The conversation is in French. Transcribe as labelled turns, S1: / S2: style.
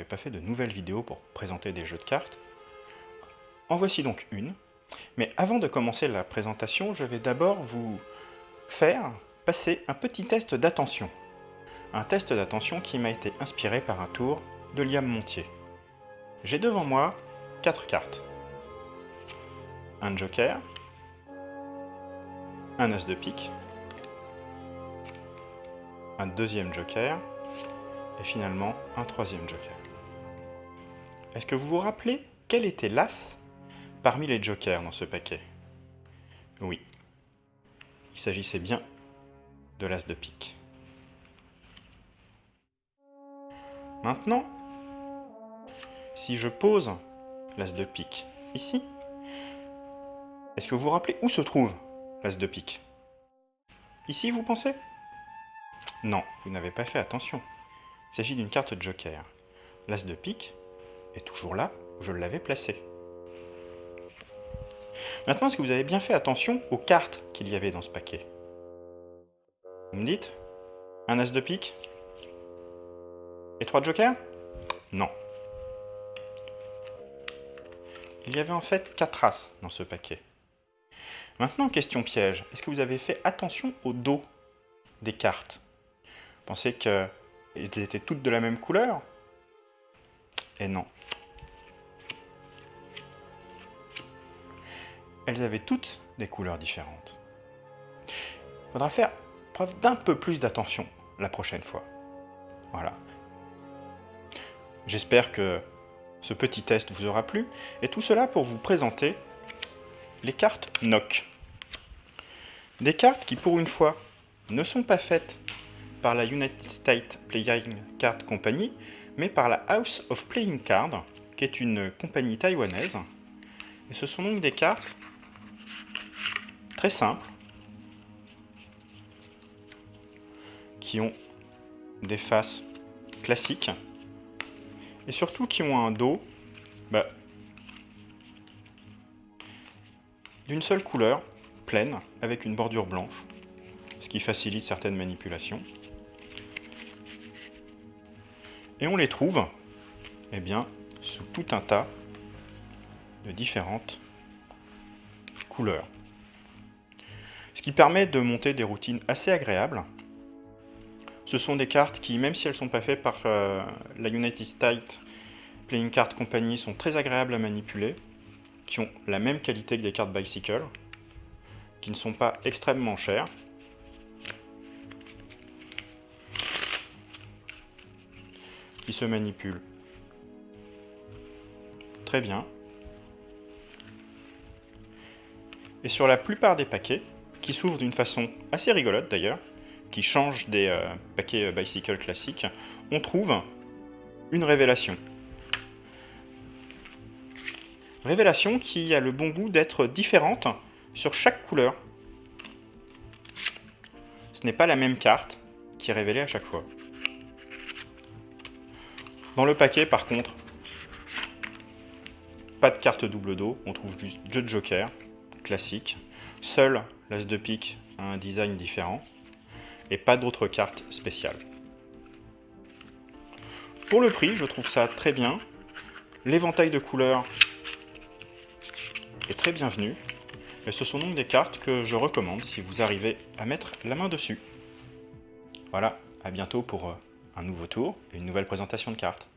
S1: n'avais pas fait de nouvelles vidéos pour présenter des jeux de cartes. En voici donc une. Mais avant de commencer la présentation, je vais d'abord vous faire passer un petit test d'attention. Un test d'attention qui m'a été inspiré par un tour de Liam Montier. J'ai devant moi 4 cartes. Un joker, un as de pique, un deuxième joker, et finalement un troisième joker. Est-ce que vous vous rappelez quel était l'as parmi les jokers dans ce paquet? Oui, il s'agissait bien de l'as de pique. Maintenant, si je pose l'as de pique ici, est-ce que vous vous rappelez où se trouve l'as de pique? Ici, vous pensez? Non, vous n'avez pas fait attention. Il s'agit d'une carte joker. L'as de pique est toujours là où je l'avais placé. Maintenant, est-ce que vous avez bien fait attention aux cartes qu'il y avait dans ce paquet? Vous me dites? Un as de pique? Et 3 jokers? Non. Il y avait en fait 4 as dans ce paquet. Maintenant, question piège. Est-ce que vous avez fait attention au dos des cartes? Vous pensez qu'elles étaient toutes de la même couleur? Et non. Elles avaient toutes des couleurs différentes. Il faudra faire preuve d'un peu plus d'attention la prochaine fois. Voilà. J'espère que ce petit test vous aura plu, et tout cela pour vous présenter les cartes NOC. Des cartes qui, pour une fois, ne sont pas faites par la United States Playing Card Company, mais par la House of Playing Card, qui est une compagnie taïwanaise. Et ce sont donc des cartes très simples, qui ont des faces classiques, et surtout qui ont un dos d'une seule couleur, pleine, avec une bordure blanche, ce qui facilite certaines manipulations. Et on les trouve, eh bien, sous tout un tas de différentes couleurs. Ce qui permet de monter des routines assez agréables. Ce sont des cartes qui, même si elles ne sont pas faites par la United States Playing Card Company, sont très agréables à manipuler, qui ont la même qualité que des cartes Bicycle, qui ne sont pas extrêmement chères, qui se manipulent très bien. Et sur la plupart des paquets, qui s'ouvrent d'une façon assez rigolote d'ailleurs, qui change des paquets Bicycle classiques, on trouve une révélation. Révélation qui a le bon goût d'être différente sur chaque couleur. Ce n'est pas la même carte qui est révélée à chaque fois. Dans le paquet, par contre, pas de carte double dos, on trouve juste jeu de joker, classique. Seul l'as de pique a un design différent, et pas d'autres cartes spéciales. Pour le prix, je trouve ça très bien. L'éventail de couleurs est très bienvenu, et ce sont donc des cartes que je recommande si vous arrivez à mettre la main dessus. Voilà, à bientôt pour un nouveau tour et une nouvelle présentation de cartes.